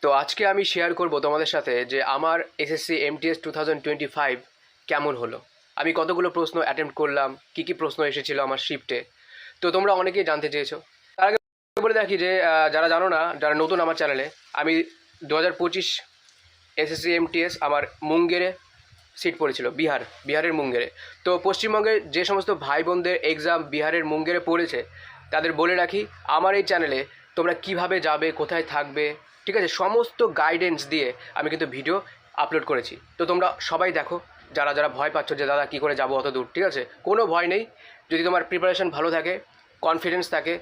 তো আজকে আমি শেয়ার করব তোমাদের সাথে যে আমার এসএসসি এমটিএস 2025 কেমন হলো। আমি কতগুলো প্রশ্ন অ্যাটেম্প্ট করলাম, কি কি প্রশ্ন এসেছিল আমার শিফটে। তো তোমরা অনেকেই জানতে চেয়েছো। তার আগে বলে রাখি যে যারা জানো না, যারা নতুন আমার চ্যানেলে, আমি 2025 এসএসসি এমটিএস আমার মুঙ্গেরে সিট পড়েছিল, বিহারের মুঙ্গেরে। তো পশ্চিমবঙ্গের যে সমস্ত ভাই বোনদের এক্সাম বিহারের মুঙ্গেরে পড়েছে তাদের বলে রাখি, আমার এই চ্যানেলে তোমরা কিভাবে যাবে, কোথায় থাকবে, ঠিক আছে, সমস্ত গাইডেন্স দিয়ে আমি কিন্তু ভিডিও আপলোড করেছি। তো তোমরা সবাই দেখো, যারা যারা ভয় পাচ্ছ যে দাদা কী করে যাবো অত দূর, ঠিক আছে, কোনো ভয় নেই। যদি তোমার প্রিপারেশন ভালো থাকে, কনফিডেন্স থাকে,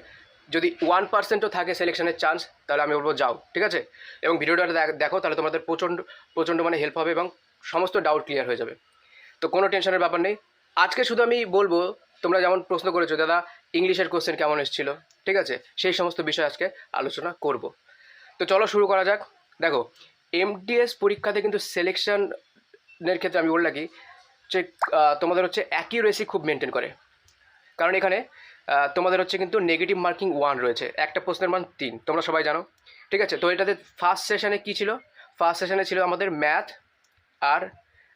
যদি 1%ও থাকে সিলেকশনের চান্স, তাহলে আমি বলবো যাও, ঠিক আছে। এবং ভিডিওটা দেখো, তাহলে তোমাদের প্রচণ্ড প্রচণ্ড মানে হেল্প হবে এবং সমস্ত ডাউট ক্লিয়ার হয়ে যাবে। তো কোনো টেনশনের ব্যাপার নেই। আজকে শুধু আমি বলবো, তোমরা যেমন প্রশ্ন করেছো দাদা ইংলিশের কোশ্চেন কেমন এসেছিল, ঠিক আছে, সেই সমস্ত বিষয় আজকে আলোচনা করব। তো চলো শুরু করা যাক। দেখো, এমটিএস পরীক্ষাতে কিন্তু সিলেকশনের ক্ষেত্রে আমি বলে রাখি যে তোমাদের হচ্ছে অ্যাকিউরেসি খুব মেনটেন করে। কারণ এখানে তোমাদের হচ্ছে কিন্তু নেগেটিভ মার্কিং 1 রয়েছে, একটা প্রশ্নের মান 3, তোমরা সবাই জানো, ঠিক আছে। তো এটাতে ফার্স্ট সেশনে কী ছিল? ফার্স্ট সেশনে ছিল আমাদের ম্যাথ আর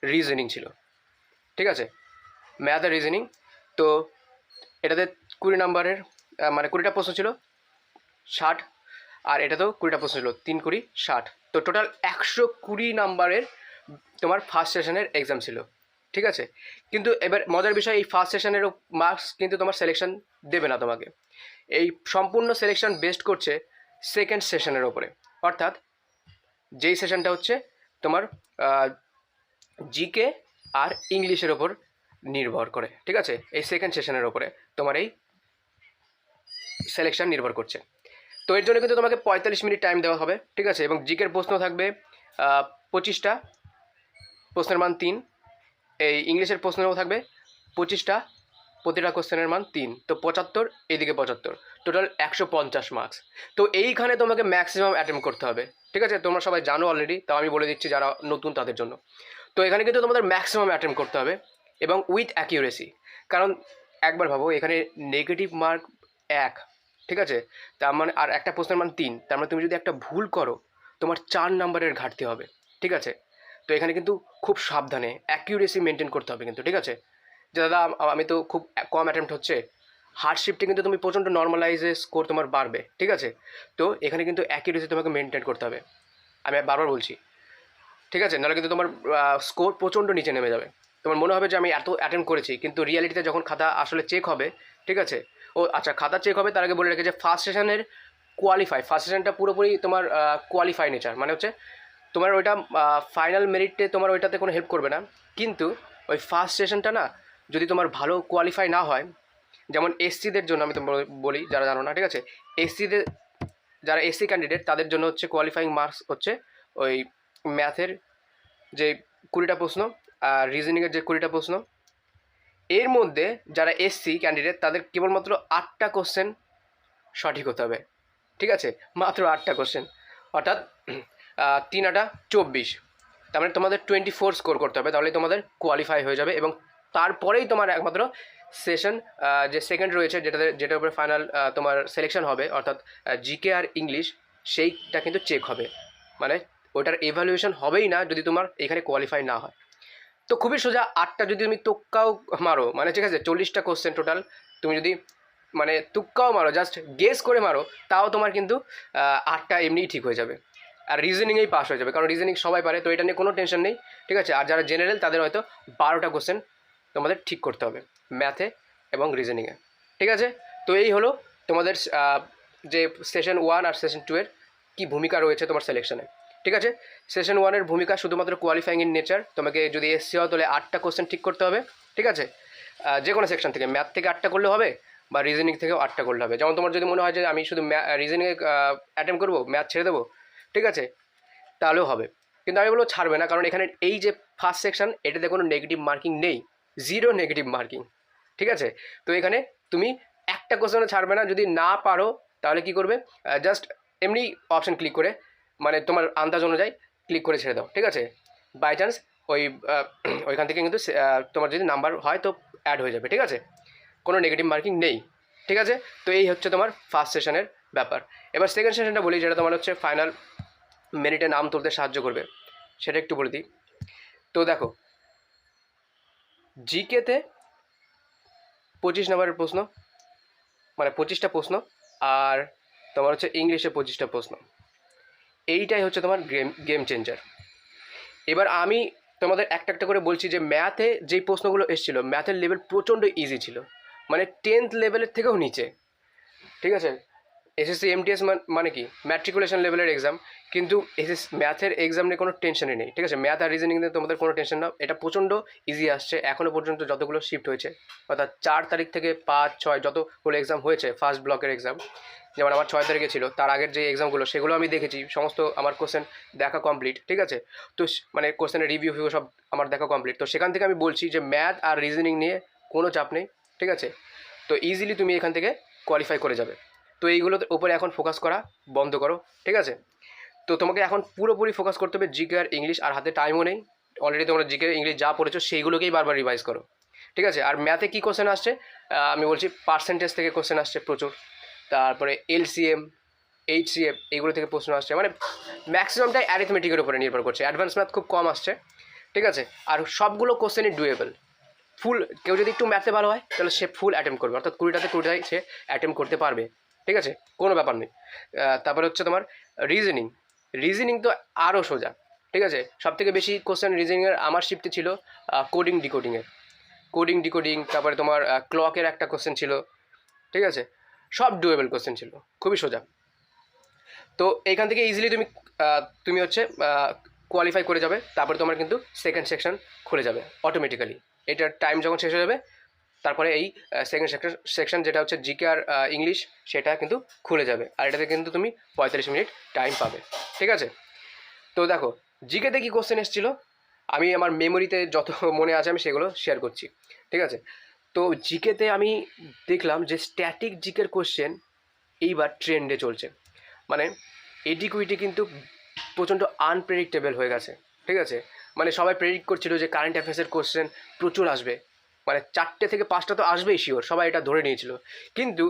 রিজনিং ছিল, ঠিক আছে, ম্যাথ আর রিজনিং। তো এটাতে 20 নম্বরের মানে 20টা প্রশ্ন ছিল, 60, আর এটাতেও 20টা প্রশ্ন ছিল, 3 20 60। তো টোটাল 120 নম্বরের তোমার ফার্স্ট সেশনের এক্সাম ছিল, ঠিক আছে। কিন্তু এবার মজার বিষয়, এই ফার্স্ট সেশনেরও মার্কস কিন্তু তোমার সিলেকশন দেবে না তোমাকে। এই সম্পূর্ণ সিলেকশন বেস্ট করছে সেকেন্ড সেশনের ওপরে, অর্থাৎ যেই সেশনটা হচ্ছে তোমার জিকে আর ইংলিশের ওপর নির্ভর করে, ঠিক আছে। এই সেকেন্ড সেশনের ওপরে তোমার এই সিলেকশন নির্ভর করছে। তো এর জন্য কিন্তু তোমাকে 45 মিনিট টাইম দেওয়া হবে, ঠিক আছে। এবং জিকের প্রশ্ন থাকবে 25টা, প্রশ্নের মান 3। এই ইংলিশের প্রশ্নেও থাকবে 25টা, প্রতিটা কোশ্চেনের মান 3, তো 75, এইদিকে 75, টোটাল 150 মার্কস। তো এইখানে তোমাকে ম্যাক্সিমাম অ্যাটেম্প করতে হবে, ঠিক আছে। তোমরা সবাই জানো অলরেডি, তাও আমি বলে দিচ্ছি যারা নতুন তাদের জন্য। তো এখানে কিন্তু তোমাদের ম্যাক্সিমাম অ্যাটেম্প করতে হবে এবং উইথ অ্যাকিউরেসি। কারণ একবার ভাবো, এখানে নেগেটিভ মার্ক 1, ঠিক আছে, তার মানে আর একটা প্রশ্নের মান 3, তার মানে তুমি যদি একটা ভুল করো তোমার 4 নম্বরের ঘাটতি হবে, ঠিক আছে। তো এখানে কিন্তু খুব সাবধানে অ্যাকিউরেসি মেনটেন করতে হবে কিন্তু, ঠিক আছে। যে দাদা আমি তো খুব কম অ্যাটেম্প্ট হচ্ছে, হার্ড শিফটে কিন্তু তুমি প্রচণ্ড নর্মালাইজে স্কোর তোমার বাড়বে, ঠিক আছে। তো এখানে কিন্তু অ্যাকিউরেসি তোমাকে মেনটেন করতে হবে, আমি বারবার বলছি, ঠিক আছে। নাহলে কিন্তু তোমার স্কোর প্রচণ্ড নিচে নেমে যাবে। তোমার মনে হবে যে আমি এত অ্যাটেম্প্ট করেছি, কিন্তু রিয়ালিটিতে যখন খাতা আসলে চেক হবে, ঠিক আছে। ও আচ্ছা, খাতা চেক হবে তার আগে বলে রেখে যে ফার্স্ট সেশনের ফার্স্ট সেশনটা পুরোপুরি তোমার কোয়ালিফাই নেচার, মানে হচ্ছে তোমার ওইটা ফাইনাল মেরিটে তোমার ওইটাতে কোনো হেল্প করবে না। কিন্তু ওই ফার্স্ট সেশনটা না, যদি তোমার ভালো কোয়ালিফাই না হয়, যেমন এসসিদের জন্য আমি তো বলি, যারা জানো না, ঠিক আছে, এসসিদের, যারা এসসি ক্যান্ডিডেট তাদের জন্য হচ্ছে কোয়ালিফাইং মার্কস হচ্ছে ওই ম্যাথের যে 20টা প্রশ্ন আর রিজনিংয়ের যে 20টা প্রশ্ন। এর মধ্যে যারা এসসি ক্যান্ডিডেট তাদের কেবলমাত্র 8টা কোশ্চেন সঠিক হতে হবে, ঠিক আছে, মাত্র 8টা কোশ্চেন, অর্থাৎ 3 8 24। তার মানে তোমাদের 24 স্কোর করতে হবে, তাহলে তোমাদের কোয়ালিফাই হয়ে যাবে। এবং তারপরেই তোমার একমাত্র সেশন যে সেকেন্ড রয়েছে, যেটার উপরে ফাইনাল তোমার সিলেকশন হবে, অর্থাৎ জিকে আর ইংলিশ, সেইটা কিন্তু চেক হবে। মানে ওটার এভালুয়েশন হবেই না যদি তোমার এখানে কোয়ালিফাই না হয়। তো খুবই সোজা, 8টা যদি তুমি তুক্কাও মারো, মানে ঠিক আছে 40টা কোশ্চেন টোটাল, তুমি যদি মানে তুক্কাও মারো, জাস্ট গেস করে মারো, তাও তোমার কিন্তু 8টা এমনিই ঠিক হয়ে যাবে। আর রিজনিংয়েই পাস হয়ে যাবে, কারণ রিজনিং সবাই পারে, তো এটা নিয়ে কোনো টেনশন নেই, ঠিক আছে। আর যারা জেনারেল তাদের হয়তো 12টা কোশ্চেন তোমাদের ঠিক করতে হবে ম্যাথে এবং রিজনিংয়ে, ঠিক আছে। তো এই হলো তোমাদের যে সেশন 1 আর সেশন 2 এর কী ভূমিকা রয়েছে তোমার সিলেকশনে, ঠিক আছে। সেশন 1 এর ভূমিকা শুধুমাত্র কোয়ালিফাইং ইন নেচার, তোমাকে যদি এসসি হয় তাহলে 8টা কোশ্চেন ঠিক করতে হবে, ঠিক আছে। যে কোনো সেকশন থেকে, ম্যাথ থেকে 8টা করলে হবে বা রিজনিং থেকেও 8টা করলে হবে। যেমন তোমার যদি মনে হয় যে আমি শুধু রিজনিংয়ে অ্যাটেম্প করবো, ম্যাথ ছেড়ে দেবো, ঠিক আছে, তাহলেও হবে। কিন্তু আমি বলবো ছাড়বে না, কারণ এখানে এই যে ফার্স্ট সেকশন, এটাতে কোনো নেগেটিভ মার্কিং নেই, 0 নেগেটিভ মার্কিং, ঠিক আছে। তো এখানে তুমি একটা কোশ্চেনও ছাড়বে না। যদি না পারো তাহলে কি করবে, জাস্ট এমনি অপশন ক্লিক করে, মানে তোমার আন্দাজ অনুযায়ী ক্লিক করে ছেড়ে দাও, ঠিক আছে। বাই চান্স ওইখান থেকে কিন্তু তোমার যদি নাম্বার হয় তো অ্যাড হয়ে যাবে, ঠিক আছে, কোনো নেগেটিভ মার্কিং নেই, ঠিক আছে। তো এই হচ্ছে তোমার ফার্স্ট সেশনের ব্যাপার। এবার সেকেন্ড সেশনটা বলি, যেটা তোমার হচ্ছে ফাইনাল মেরিটে নাম তুলতে সাহায্য করবে, সেটা একটু বলে দিই। তো দেখো, জিকেতে 25 নম্বরের প্রশ্ন, মানে 25টা প্রশ্ন, আর তোমার হচ্ছে ইংলিশে 25টা প্রশ্ন। এইটাই হচ্ছে তোমার গেম চেঞ্জার। এবার আমি তোমাদের একটা একটা করে বলছি যে ম্যাথে যেই প্রশ্নগুলো এসেছিলো, ম্যাথের লেভেল প্রচণ্ড ইজি ছিল, মানে 10th লেভেলের থেকেও নিচে, ঠিক আছে। এসএসসি এমটিএস মানে কি ম্যাট্রিকুলেশন লেভেলের এক্সাম, কিন্তু ম্যাথের এক্সাম নিয়ে কোনো টেনশনই নেই, ঠিক আছে। ম্যাথ আর রিজনিং নিয়ে তোমাদের কোনো টেনশন না, এটা প্রচণ্ড ইজি আসছে এখনও পর্যন্ত যতগুলো শিফট হয়েছে, অর্থাৎ 4 তারিখ থেকে 5, 6 যতগুলো এক্সাম হয়েছে ফার্স্ট ব্লকের এক্সাম, যেমন আমার 6 তারিখে ছিল, তার আগের যে এক্সামগুলো সেগুলো আমি দেখেছি, সমস্ত আমার কোশ্চেন দেখা কমপ্লিট, ঠিক আছে। তো মানে কোশ্চেনের রিভিউ ফিউ সব আমার দেখা কমপ্লিট। তো সেখান থেকে আমি বলছি যে ম্যাথ আর রিজনিং নিয়ে কোনো চাপ নেই, ঠিক আছে। তো ইজিলি তুমি এখান থেকে কোয়ালিফাই করে যাবে। তো এইগুলোর উপরে এখন ফোকাস করা বন্ধ করো, ঠিক আছে। তো তোমাকে এখন পুরোপুরি ফোকাস করতে হবে জিকে আর ইংলিশ, আর হাতে টাইমও নেই, অলরেডি তোমরা জিকে ইংলিশ যা পড়েছো সেইগুলোকেই বারবার রিভাইজ করো, ঠিক আছে। আর ম্যাথে কী কোশ্চেন আসছে, আমি বলছি পার্সেন্টেজ থেকে কোশ্চেন আসছে প্রচুর, তারপরে এলসিএম, এইচসিএফ এইগুলো থেকে প্রশ্ন আসছে, মানে ম্যাক্সিমামটাই অ্যারিথমেটিকের উপরে নির্ভর করছে, অ্যাডভান্স ম্যাথ খুব কম আসছে, ঠিক আছে। আর সবগুলো কোশ্চেনই ডুয়েবল, ফুল, কেউ যদি একটু ম্যাথে ভালো হয় তাহলে সে ফুল অ্যাটেম্প করবে, অর্থাৎ 20টায় সে অ্যাটেম্প করতে পারবে, ঠিক আছে, কোনো ব্যাপার নেই। তারপরে হচ্ছে তোমার রিজনিং, রিজনিং তো আরও সোজা, ঠিক আছে। সবথেকে বেশি কোশ্চেন রিজনিংয়ের আমার শিফটে ছিল কোডিং ডিকোডিং, তারপরে তোমার ক্লকের একটা কোশ্চেন ছিল, ঠিক আছে। সব ডুয়েবল কোশ্চেন ছিল, খুবই সোজা। তো এইখান থেকে ইজিলি তুমি হচ্ছে কোয়ালিফাই করে যাবে, তারপরে তোমার কিন্তু সেকেন্ড সেকশন খুলে যাবে অটোমেটিক্যালি। এটার টাইম যখন শেষ হয়ে যাবে তারপরে এই সেকেন্ড সেকশন যেটা হচ্ছে জিকে আর ইংলিশ, সেটা কিন্তু খুলে যাবে, আর এটাতে কিন্তু তুমি 45 মিনিট টাইম পাবে, ঠিক আছে। তো দেখো জিকেতে কি কোশ্চেন এসেছিলো, আমি আমার মেমোরিতে যত মনে আছে আমি সেগুলো শেয়ার করছি, ঠিক আছে। তো জিকেতে আমি দেখলাম যে স্ট্যাটিক জিকের কোশ্চেন এইবার ট্রেন্ডে চলছে, মানে এডিকুইটি কিন্তু প্রচণ্ড আনপ্রেডিক্টেবল হয়ে গেছে, ঠিক আছে। মানে সবাই প্রেডিক্ট করছিল যে কারেন্ট অ্যাফেয়ার্সের কোশ্চেন প্রচুর আসবে, মানে 4টে থেকে 5টা তো আসবেই শিওর, সবাই এটা ধরে নিয়েছিল, কিন্তু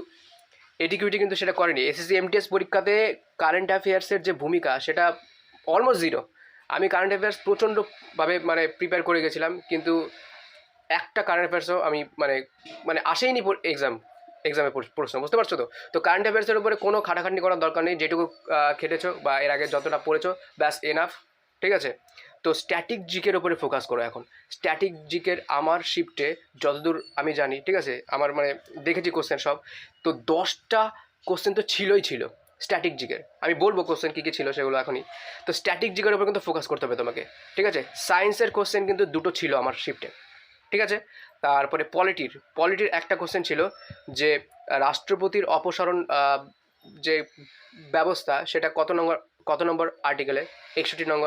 এডিকুইটি কিন্তু সেটা করেনি। এসএসসি এমটিএস পরীক্ষাতে কারেন্ট অ্যাফেয়ার্সের যে ভূমিকা সেটা অলমোস্ট জিরো। আমি কারেন্ট অ্যাফেয়ার্স প্রচণ্ডভাবে মানে প্রিপেয়ার করে গেছিলাম, কিন্তু একটা কারেন্ট অ্যাফেয়ার্সও আমি মানে আসেইনি এক্সামে প্রশ্ন, বুঝতে পারছো তো। তো কারেন্ট অ্যাফেয়ার্সের উপরে কোনো খাটাখাটনি করার দরকার নেই, যেটুকু খেটেছো বা এর আগে যতটা পড়েছো ব্যাস এনাফ, ঠিক আছে। তো স্ট্যাটিক জিকের উপরে ফোকাস করো এখন। স্ট্যাটিক জিকের আমার শিফটে যতদূর আমি জানি, ঠিক আছে, আমার মানে দেখেছি কোশ্চেন সব, তো 10টা কোশ্চেন তো ছিল স্ট্যাটিক জিকের। আমি বলবো কোশ্চেন কী কী ছিল সেগুলো এখনই। তো স্ট্যাটিক জিকের উপর কিন্তু ফোকাস করতে হবে তোমাকে, ঠিক আছে। সায়েন্সের কোশ্চেন কিন্তু 2টো ছিল আমার শিফটে, ঠিক আছে। তারপরে পলিটির একটা কোশ্চেন ছিল যে রাষ্ট্রপতির অপসারণ যে ব্যবস্থা সেটা কত নম্বর আর্টিকেলে, 61 নং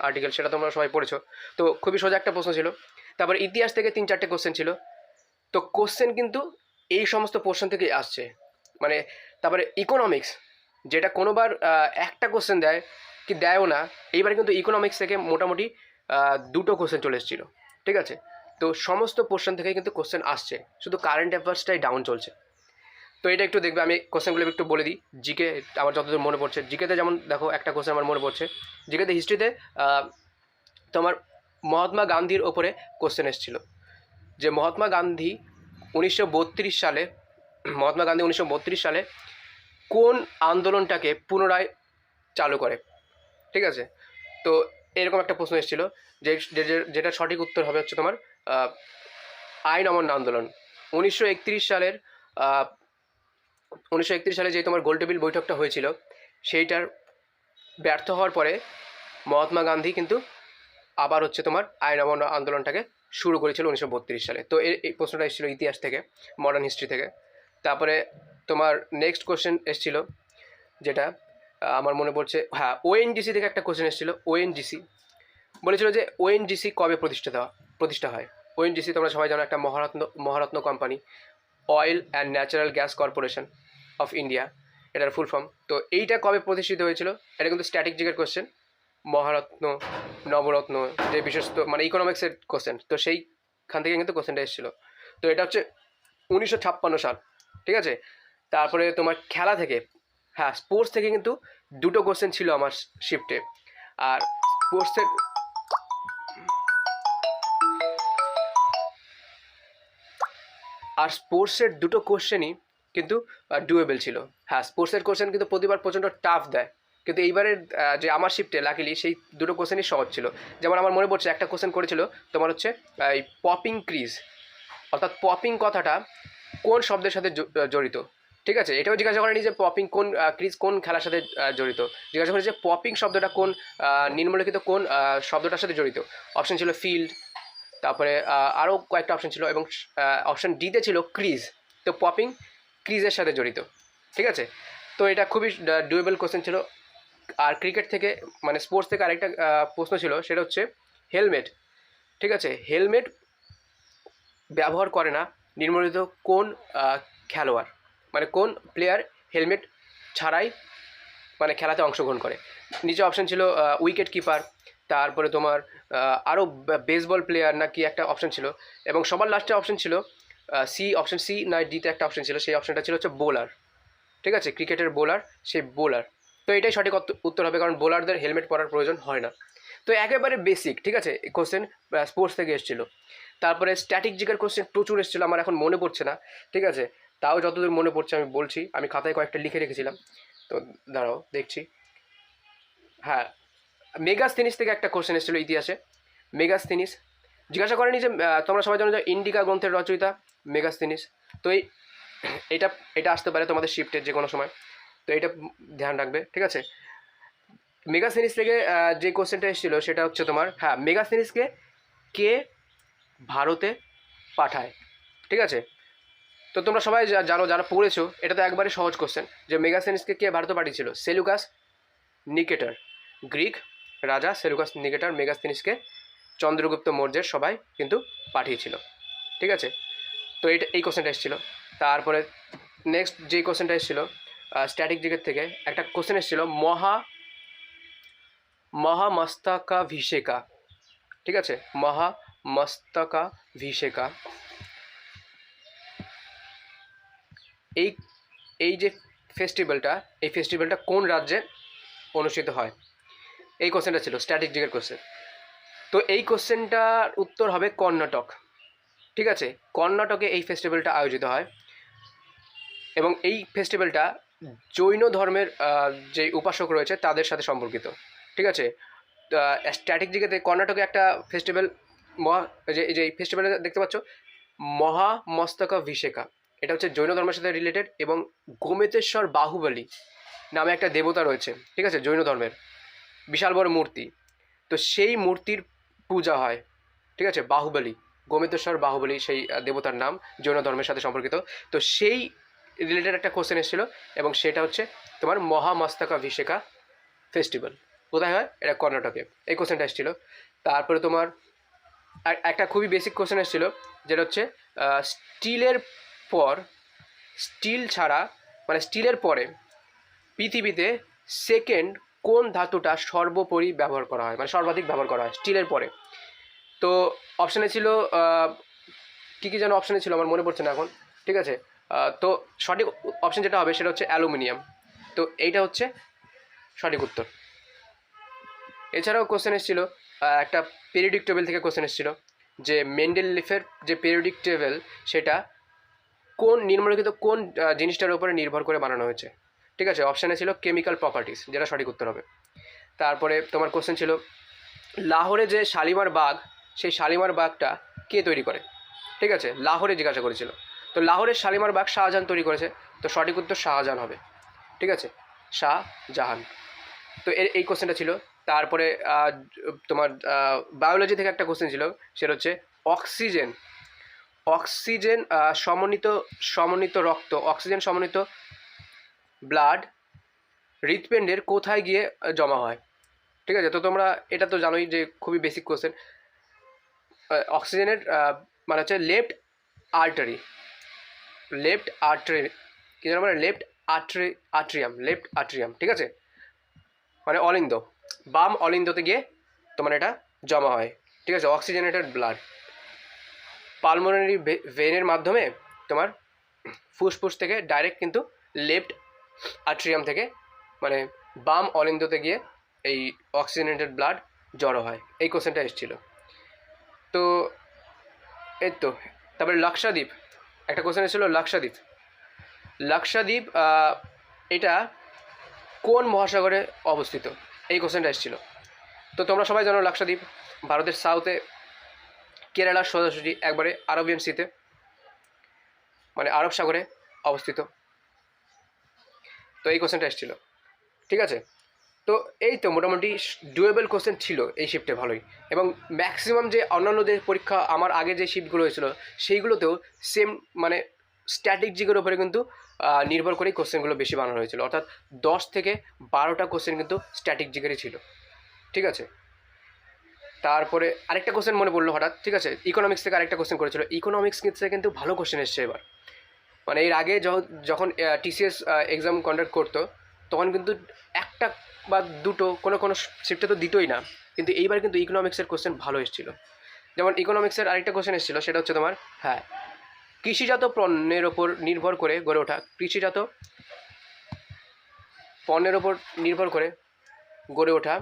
আর্টিকেল, সেটা তোমরা সবাই পড়েছো। তো খুবই সোজা একটা প্রশ্ন ছিল। তারপরে ইতিহাস থেকে 3-4টে কোশ্চেন ছিল। তো কোশ্চেন কিন্তু এই সমস্ত পোর্শন থেকেই আসছে, মানে তারপরে ইকোনমিক্স, যেটা কোনোবার একটা কোশ্চেন দেয় কি দেয়ও না, এইবার কিন্তু ইকোনমিক্স থেকে মোটামুটি 2টো কোশ্চেন চলে এসেছিলো, ঠিক আছে। তো সমস্ত পোর্শন থেকে কিন্তু কোশ্চেন আসছে, শুধু কারেন্ট অ্যাফেয়ার্সটাই ডাউন চলছে। তো এটা একটু দেখবে, আমি কোশ্চেনগুলো একটু বলে দিই। জিকে আমার যতদূর মনে পড়ছে, জিকেতে যেমন দেখো একটা কোশ্চেন আমার মনে পড়ছে, জিকেতে হিস্ট্রিতে তোমার মহাত্মা গান্ধীর ওপরে কোশ্চেন এসেছিল, যে মহাত্মা গান্ধী 1932 সালে কোন আন্দোলনটাকে পুনরায় চালু করে, ঠিক আছে। তো এরকম একটা প্রশ্ন এসেছিল, যেটা সঠিক উত্তর হবে হচ্ছে তোমার আইন অমান্য আন্দোলন। 1931 সালে যে তোমার গোলটেবিল বৈঠকটা হয়েছিল, সেইটার ব্যর্থ হওয়ার পরে মহাত্মা গান্ধী কিন্তু আবার হচ্ছে তোমার আইন অমান্য আন্দোলনটাকে শুরু করেছিল 1932 সালে। তো এই প্রশ্নটা এসেছিল ইতিহাস থেকে, মডার্ন হিস্ট্রি থেকে। তারপরে তোমার নেক্সট কোশ্চেন এসেছিল, যেটা আমার মনে পড়ছে, হ্যাঁ, ওএনজিসি থেকে একটা কোশ্চেন এসেছিল। ওএনজিসি বলেছিল যে ওএনজিসি কবে প্রতিষ্ঠা হয়। ওএনজিসি তোমরা সবাই জানো একটা Maharatna company, oil and natural gas corporation of India, এটার ফুল ফর্ম। তো এইটা কবে প্রতিষ্ঠিত হয়েছিল, এটা কিন্তু স্ট্যাটিক জিকের কোশ্চেন। মহারত্ন, নবরত্ন, যে বিশেষত মানে ইকোনমিক্সের কোশ্চেন, তো সেইখান থেকে কিন্তু কোশ্চেনটা এসেছিলো। তো এটা হচ্ছে 1956 সাল, ঠিক আছে। তারপরে তোমার খেলা থেকে, হ্যাঁ, স্পোর্টস থেকে কিন্তু দুটো কোশ্চেন ছিল আমার শিফটে। আর স্পোর্টসের দুটো কোশ্চেনই কিন্তু ডুয়েবল ছিল। হ্যাঁ, স্পোর্টসের কোশ্চেন কিন্তু প্রতিবার প্রচণ্ড টাফ দেয়, কিন্তু এইবারের যে আমার শিফটে লাকিলি সেই দুটো কোশ্চেনই সহজ ছিল। যেমন আমার মনে পড়ছে একটা কোশ্চেন করেছিল তোমার হচ্ছে এই পপিং ক্রিজ, অর্থাৎ পপিং কথাটা কোন শব্দের সাথে জড়িত। ঠিক আছে, এটাও জিজ্ঞাসা করেনি যে পপিং কোন ক্রিজ কোন খেলার সাথে জড়িত, জিজ্ঞাসা করেছে যে পপিং শব্দটা কোন নিম্নলিখিত কোন শব্দটার সাথে জড়িত। অপশন ছিল ফিল্ড, তারপরে আরও কয়েকটা অপশন ছিল, এবং অপশন ডিতে ছিল ক্রিজ। তো পপিং ক্রিজের সাথে জড়িত। ঠিক আছে, তো এটা খুবই ডুয়েবল কোশ্চেন ছিল। আর ক্রিকেট থেকে মানে স্পোর্টস থেকে আরেকটা প্রশ্ন ছিল, সেটা হচ্ছে হেলমেট। ঠিক আছে, হেলমেট ব্যবহার করে না নিম্নলিখিত কোন খেলোয়াড়, মানে কোন প্লেয়ার হেলমেট ছাড়াই মানে খেলাতে অংশগ্রহণ করে। নিচে অপশন ছিল উইকেট কিপার, তারপরে তোমার আরও বেসবল প্লেয়ার না কি একটা অপশন ছিল, এবং সবার লাস্টে অপশন ছিল অপশন সি না ডিতে একটা অপশন ছিল, সেই অপশনটা ছিল হচ্ছে বোলার। ঠিক আছে, ক্রিকেটের বোলার, সেই বোলার। তো এটাই সঠিক উত্তর হবে, কারণ বোলারদের হেলমেট পরার প্রয়োজন হয় না। তো একেবারে বেসিক, ঠিক আছে, কোশ্চেন স্পোর্টস থেকে এসেছিলো। তারপরে স্ট্যাটিক জিকের কোশ্চেন প্রচুর এসেছিলো, আমার এখন মনে পড়ছে না। ঠিক আছে, তাও যতদূর মনে পড়ছে আমি বলছি, আমি খাতায় কয়েকটা লিখে রেখেছিলাম, তো দাঁড়াও দেখছি। হ্যাঁ, মেগাস্থিনিস থেকে একটা কোশ্চেন এসেছিলো ইতিহাসে। মেগাস্থিনিস জিজ্ঞাসা করেনি যে তোমরা সবাই জানো যে ইন্ডিকা গ্রন্থের রচয়িতা মেগাস্থিনিস। তো এটা এটা আসতে পারে তোমাদের শিফটের যে কোনো সময়, তো এটা ধ্যান রাখবে। ঠিক আছে, মেগাস্থিনিস থেকে যে কোশ্চেনটা এসেছিলো সেটা হচ্ছে তোমার, হ্যাঁ, মেগাস্থিনিসকে কে ভারতে পাঠায়। ঠিক আছে, তো তোমরা সবাই জানো, যারা পড়েছো, এটা তো একবারে সহজ কোশ্চেন, যে মেগাস্থিনিসকে কে ভারতে পাঠিয়েছিল? সেলুকাস নিকেটার, গ্রিক রাজা সেলুকাস নিকেটার মেগাস্থিনিসকে চন্দ্রগুপ্ত মৌর্যের সবাই কিন্তু পাঠিয়েছিল। ঠিক আছে, তো এই কোশ্চেনটা এসেছিলো। তারপরে নেক্সট যে কোশ্চেনটা এসেছিলো স্ট্যাটিক জিকের থেকে একটা কোশ্চেন এসেছিলো মহামস্তকাভিষেকা। ঠিক আছে, মহামস্তকাভিষেকা, এই এই যে ফেস্টিভ্যালটা, এই ফেস্টিভ্যালটা কোন রাজ্যে অনুষ্ঠিত হয়? এই কোশ্চেনটা ছিল স্ট্যাটিক জিকের কোশ্চেন। তো এই কোশ্চেনটার উত্তর হবে কর্ণাটক। ঠিক আছে, কর্ণাটকে এই ফেস্টিভ্যালটা আয়োজিত হয়, এবং এই ফেস্টিভ্যালটা জৈন ধর্মের যে উপাসক রয়েছে তাদের সাথে সম্পর্কিত। ঠিক আছে, স্ট্যাটিক জিকেতে কর্ণাটকে একটা ফেস্টিভ্যাল যে এই ফেস্টিভ্যালটা দেখতে পাচ্ছ মহামস্তকাভিষেকা, এটা হচ্ছে জৈন ধর্মের সাথে রিলেটেড, এবং গোমেতেশ্বর বাহুবলী নামে একটা দেবতা রয়েছে। ঠিক আছে, জৈন ধর্মের বিশাল বড় মূর্তি, তো সেই মূর্তির পূজা হয়। ঠিক আছে, বাহুবলী, গোমেতেশ্বর বাহুবলী সেই দেবতার নাম, জৈন ধর্মের সাথে সম্পর্কিত। তো সেই রিলেটেড একটা কোশ্চেন এসেছিলো, এবং সেটা হচ্ছে তোমার মহামস্তকাভিষেকা ফেস্টিভ্যাল কোথায় হয়? এটা কর্ণাটকে। এই কোশ্চেনটা এসেছিলো। তারপরে তোমার একটা খুবই বেসিক কোশ্চেন এসেছিলো, যেটা হচ্ছে স্টিল ছাড়া মানে স্টিলের পরে পৃথিবীতে সেকেন্ড কোন ধাতুটা সর্বোপরি ব্যবহার করা হয়, মানে সর্বাধিক ব্যবহার করা হয় স্টিলের পরে? তো অপশানে ছিল কী কী যেন অপশানে ছিল, আমার মনে পড়ছে না এখন। ঠিক আছে, তো সঠিক অপশান যেটা হবে সেটা হচ্ছে অ্যালুমিনিয়াম। তো এইটা হচ্ছে সঠিক উত্তর। এছাড়াও কোশ্চেন এসেছিলো একটা পেরিয়ডিক টেবিল থেকে কোশ্চেন এসেছিলো, যে মেন্ডেলিফের যে পেরিয়ডিক টেবিল সেটা কোন নিম্নলিখিত কোন জিনিসটার উপরে নির্ভর করে বানানো হয়েছে? ঠিক আছে, অপশানে ছিল কেমিক্যাল প্রপার্টিস, যেটা সঠিক উত্তর হবে। তারপরে তোমার কোশ্চেন ছিল লাহোরে যে শালিমার বাগ, সেই শালিমার বাগটা কে তৈরি করে? ঠিক আছে, লাহোরে জিজ্ঞাসা করেছিল। তো লাহোরের শালিমার বাগ শাহজাহান তৈরি করেছে, তো সঠিক উত্তর শাহজাহান হবে। ঠিক আছে, শাহজাহান। তো এই কোশ্চেনটা ছিল। তারপরে তোমার বায়োলজি থেকে একটা কোশ্চেন ছিল, সেটা হচ্ছে অক্সিজেন সমন্বিত রক্ত, অক্সিজেন সমন্বিত ব্লাড হৃৎপিণ্ডের কোথায় গিয়ে জমা হয়? ঠিক আছে, তো তোমরা এটা তো জানোই যে খুবই বেসিক কোশ্চেন। অক্সিজেনের মানে হচ্ছে লেফট আর্টারি কি জানো, মানে লেফট আট্রিয়াম। ঠিক আছে, মানে অলিন্দ, বাম অলিন্দতে গিয়ে তোমার এটা জমা হয়। ঠিক আছে, অক্সিজেনেটেড ব্লাড পালমোনারি ভেনের মাধ্যমে তোমার ফুসফুস থেকে ডাইরেক্ট কিন্তু লেফট আট্রিয়াম থেকে মানে বাম অলিন্দতে গিয়ে এই অক্সিজেনেটেড ব্লাড জড়ো হয়, এই কোশ্চেনটা এসেছিল। তো এই তো তারপরে লাক্ষাদ্বীপ, একটা কোশ্চেন এসেছিল লাক্ষাদ্বীপ। লাক্ষাদ্বীপ এটা কোন মহাসাগরে অবস্থিত, এই কোশ্চেনটা এসেছিল। তো তোমরা সবাই জানো লাক্ষাদ্বীপ ভারতের সাউথে, কেরালার সোজাসুজি একবারে আরবিয়ান সিতে, মানে আরব সাগরে অবস্থিত। তো এই কোশ্চেনটা এসেছিল, ঠিক আছে। তো এই তো মোটামুটি ডুয়েবল কোশ্চেন ছিল এই শিফটে ভালোই, এবং ম্যাক্সিমাম যে অন্যান্য যে পরীক্ষা আমার আগে যে শিফটগুলো হয়েছিল সেইগুলোতেও সেম মানে স্ট্যাটিক জিকের উপরে কিন্তু নির্ভর করেই কোশ্চেনগুলো বেশি বানানো হয়েছিল, অর্থাৎ 10 থেকে 12টা কোশ্চেন কিন্তু স্ট্যাটিক জিকেরই ছিল, ঠিক আছে। তারপরে আরেকটা কোশ্চেন মনে পড়লো হঠাৎ, ঠিক আছে, ইকোনমিক্স থেকে আরেকটা কোশ্চেন করেছিল। ইকোনমিক্স থেকে কিন্তু ভালো কোশ্চেন এসছে এবার, মানে এর আগে যখন টিসিএস এক্সাম কন্ডাক্ট করতো তখন কিন্তু একটা বা দুটো কোনো শিফটে তো দিতই না, কিন্তু এইবার কিন্তু ইকোনমিক্সের কোশ্চেন ভালো এসেছিলো। যেমন ইকোনমিক্সের আরেকটা কোশ্চেন এসেছিলো, সেটা হচ্ছে তোমার হ্যাঁ কৃষিজাত পণ্যের ওপর নির্ভর করে গড়ে ওঠা, কৃষিজাত পণ্যের ওপর নির্ভর করে গড়ে ওঠা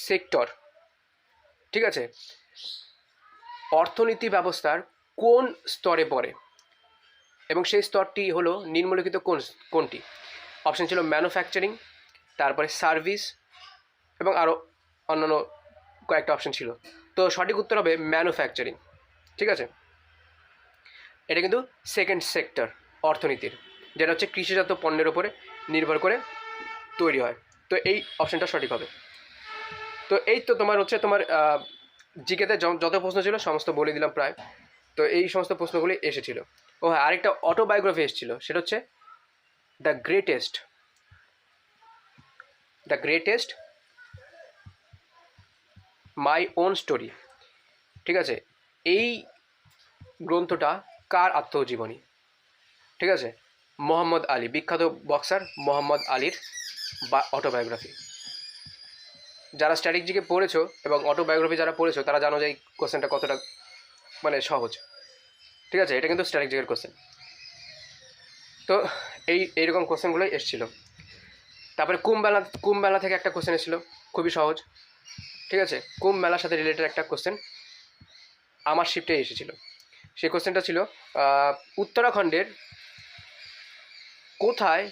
সেক্টর, ঠিক আছে, অর্থনীতি ব্যবস্থার কোন স্তরে পড়ে, এবং সেই স্তরটি হলো নিম্নলিখিত কোনটি? অপশন ছিল ম্যানুফ্যাকচারিং, তারপরে সার্ভিস, এবং আরও অন্যান্য কয়েকটা অপশন ছিল। তো সঠিক উত্তর হবে ম্যানুফ্যাকচারিং, ঠিক আছে। এটা কিন্তু সেকেন্ড সেক্টর অর্থনীতির, যেটা হচ্ছে কৃষিজাত পণ্যের ওপরে নির্ভর করে তৈরি হয়। তো এই অপশনটা সঠিক হবে। তো এই তো তোমার হচ্ছে তোমার জিকেতে যত প্রশ্ন ছিল সমস্ত বলে দিলাম প্রায়। তো এই সমস্ত প্রশ্নগুলি এসেছিল। ও হ্যাঁ, আরেকটা অটোবায়োগ্রাফি এসেছিল, সেটা হচ্ছে the greatest my own story, ঠিক আছে। এই গ্রন্থটা কার আত্মজীবনী? ঠিক আছে, মোহাম্মদ আলী, বিখ্যাত বক্সার মোহাম্মদ আলীর অটোবায়োগ্রাফি। যারা স্ট্র্যাটেজিকে পড়েছো এবং অটোবায়োগ্রাফি যারা পড়েছো তারা জানো যে এই কোশ্চেনটা কতটা মানে সহজ, ঠিক আছে। এটা কিন্তু স্ট্র্যাটেজিকের কোশ্চেন। তো এইরকম কোশ্চেনগুলোই এসেছিলো। তারপরে কুম্ভ মেলা থেকে একটা কোশ্চেন এসেছিলো, খুবই সহজ, ঠিক আছে। কুম্ভ মেলার সাথে রিলেটেড একটা কোশ্চেন আমার শিফটে এসেছিল। সেই কোশ্চেনটা ছিল উত্তরাখণ্ডের কোথায়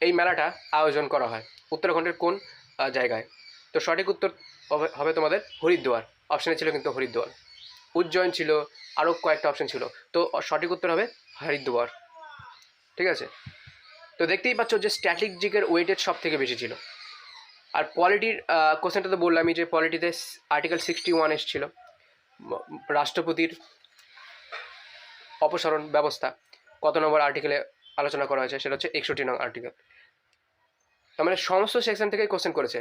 এই মেলাটা আয়োজন করা হয়, উত্তরাখণ্ডের কোন জায়গায়? তো সঠিক উত্তর হবে তোমাদের হরিদ্বার। অপশানে ছিল কিন্তু হরিদ্বার, উজ্জয়ন ছিল, আরও কয়েকটা অপশন ছিল। তো সঠিক উত্তর হবে হরিদ্বার, ঠিক আছে। তো দেখতেই পাচ্ছ যে স্ট্যাটিক জিকের ওয়েটেজ সব থেকে বেশি ছিল। আর পলিটির কোশ্চেনটা তো বললামই যে পলিটিতে আর্টিকেল 61 এসেছিল, রাষ্ট্রপতির অপসারণ ব্যবস্থা কত নম্বর আর্টিকেলে আলোচনা করা হয়েছে, সেটা হচ্ছে 61 নং আর্টিকেল। তার মানে সমস্ত সেকশন থেকেই কোশ্চেন করেছে,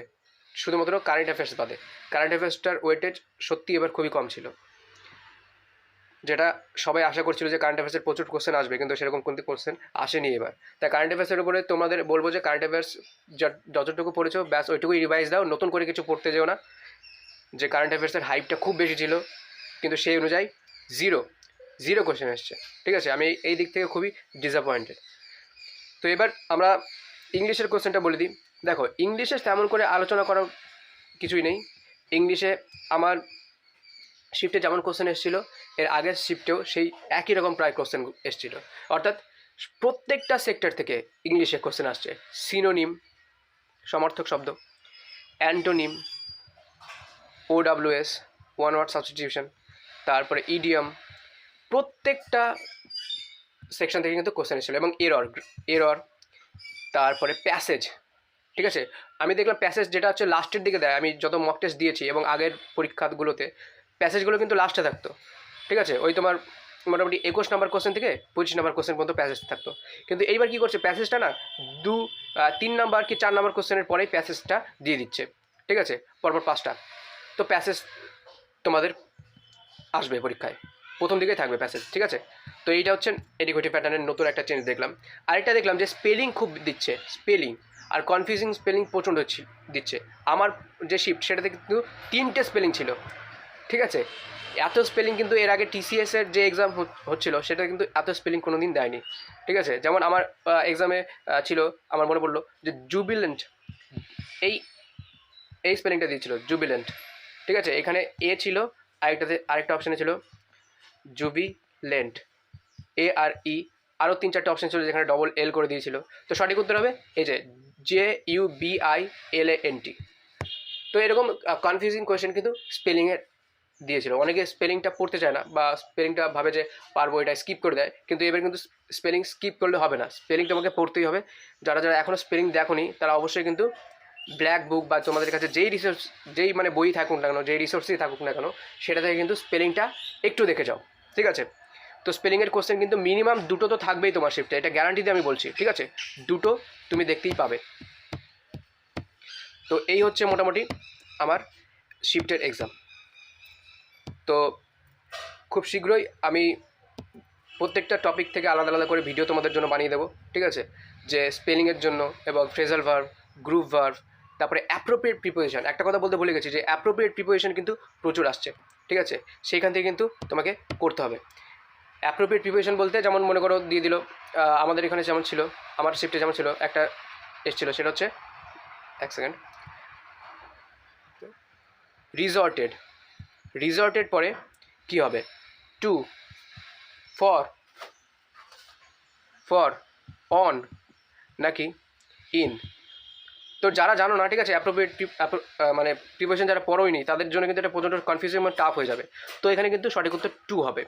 শুধুমাত্র কারেন্ট অ্যাফেয়ার্স বাদে। কারেন্ট অ্যাফেয়ার্সটার ওয়েটেজ সত্যি এবার খুবই কম ছিল, যেটা সবাই আশা করছিল যে কারেন্ট অ্যাফেয়ার্সের প্রচুর কোশ্চেন আসবে, কিন্তু সেরকম কোনো কোশ্চেন আসেনি এবার। তাই কারেন্ট অ্যাফেয়ার্সের উপরে তোমাদের বলবো যে কারেন্ট অ্যাফেয়ার্স যতটুকু পড়েছো ব্যাস ওইটুকুই রিভাইজ দাও, নতুন করে কিছু পড়তে যেও না। যে কারেন্ট অ্যাফেয়ার্সের হাইপটা খুব বেশি ছিল, কিন্তু সেই অনুযায়ী জিরো কোশ্চেন এসছে, ঠিক আছে। আমি এই দিক থেকে খুবই ডিসঅ্যাপয়েন্টেড। তো এবার আমরা ইংলিশের কোশ্চেনটা বলে দিই। দেখো, ইংলিশে তেমন করে আলোচনা করার কিছুই নেই। ইংলিশে আমার শিফটে যেমন কোশ্চেন এসেছিলো, এর আগের শিফটেও সেই একই রকম প্রায় কোশ্চেন এসেছিলো, অর্থাৎ প্রত্যেকটা সেক্টর থেকে ইংলিশে কোশ্চেন আসছে। সিনোনিম সমর্থক শব্দ, antonym, OWS one word substitution, তারপরে ইডিয়াম, প্রত্যেকটা সেকশন থেকে কিন্তু কোশ্চেন এসেছিলো। এবং এরর, তারপরে প্যাসেজ, ঠিক আছে। আমি দেখলাম প্যাসেজ যেটা হচ্ছে লাস্টের দিকে দেয়, আমি যত মক টেস্ট দিয়েছি এবং আগের পরীক্ষাগুলোতে প্যাসেজগুলো কিন্তু লাস্টে থাকতো, ঠিক আছে। ওই তোমার মোটামুটি 21 নম্বর কোশ্চেন থেকে 25 নম্বর কোশ্চেন পর্যন্ত প্যাসেজ থাকতো, কিন্তু এইবার কী করছে, প্যাসেজটা না 3 নাম্বার কি 4 নম্বর কোশ্চেনের পরেই প্যাসেজটা দিয়ে দিচ্ছে, ঠিক আছে, পরপর 5টা। তো প্যাসেজ তোমাদের আসবে পরীক্ষায়, প্রথম দিকেই থাকবে প্যাসেজ, ঠিক আছে। তো এইটা হচ্ছে এডিকুয়েটিভ প্যাটার্নের নতুন একটা চেঞ্জ দেখলাম। আরেকটা দেখলাম যে স্পেলিং খুব দিচ্ছে, স্পেলিং আর কনফিউজিং স্পেলিং প্রচণ্ড দিচ্ছে। আমার যে শিফট সেটাতে কিন্তু 3টে স্পেলিং ছিল, ঠিক আছে। এত স্পেলিং কিন্তু এর আগে টিসিএসের যে এক্সাম হচ্ছিল সেটা কিন্তু এত স্পেলিং কোনো দিন দেয়নি। ঠিক আছে, যেমন আমার এক্সামে ছিল, আমার মনে পড়লো যে জুবিলেন্ট, এই এই স্পেলিংটা দিয়েছিল জুবিলেন্ট। ঠিক আছে, এখানে এ ছিল, আরেকটা অপশানে ছিল জুবিলেন্ট, ARE, আরও 3-4টে অপশান ছিল যেখানে ডবল এল করে দিয়েছিল। তো সঠিক উত্তর হবে এই যে JUBILANT। তো এরকম কনফিউজিং কোয়েশ্চেন কিন্তু স্পেলিংয়ের দিয়েছিল। অনেকে স্পেলিংটা পড়তে চায় না বা স্পেলিংটা ভাবে যে পারবো, এটা স্কিপ করে দেয়, কিন্তু এবার কিন্তু স্পেলিং স্কিপ করলে হবে না, স্পেলিং তোমাকে পড়তেই হবে। যারা যারা এখনও স্পেলিং দেখোনি তারা অবশ্যই কিন্তু ব্ল্যাক বুক বা তোমাদের কাছে যেই মানে বই থাকুক না কেন, যেই রিসোর্সই থাকুক না কেন, সেটা থেকে কিন্তু স্পেলিংটা একটু দেখে যাও। ঠিক আছে, তো স্পেলিংয়ের কোশ্চেন কিন্তু মিনিমাম 2টো তো থাকবেই তোমার শিফটে, এটা গ্যারান্টি দিয়ে আমি বলছি। ঠিক আছে, 2টো তুমি দেখতেই পাবে। তো এই হচ্ছে মোটামুটি আমার শিফটের এক্সাম। তো খুব শীঘ্রই আমি প্রত্যেকটা টপিক থেকে আলাদা আলাদা করে ভিডিও তোমাদের জন্য বানিয়ে দেবো। ঠিক আছে, যে স্পেলিংয়ের জন্য এবং ফ্রেজাল ভার্ব, গ্রুপ ভার্ব, তারপরে অ্যাপ্রোপ্রিয়েট প্রিপোজিশন। একটা কথা বলতে ভুলে গেছি যে অ্যাপ্রোপ্রিয়েট প্রিপোজিশন কিন্তু প্রচুর আসছে। ঠিক আছে, সেইখান থেকে কিন্তু তোমাকে করতে হবে। অ্যাপ্রোপ্রিয়েট প্রিপোজিশন বলতে যেমন মনে করো দিয়ে দিল, আমাদের এখানে যেমন ছিল, আমার শিফটে যেমন ছিল, একটা এসেছিলো, সেটা হচ্ছে, এক সেকেন্ড, রিজর্টেড পরে কি হবে? টু, ফর, অন, নাকি ইন? তো যারা জানো না, ঠিক আছে, অ্যাপ্রোপ্রিয়েট মানে প্রিপোজিশন যারা পড়োইনি তাদের জন্য কিন্তু এটা প্রচণ্ড কনফিউজিং এবং টাফ হয়ে যাবে। তো এখানে কিন্তু সঠিক উত্তর 2 হবে।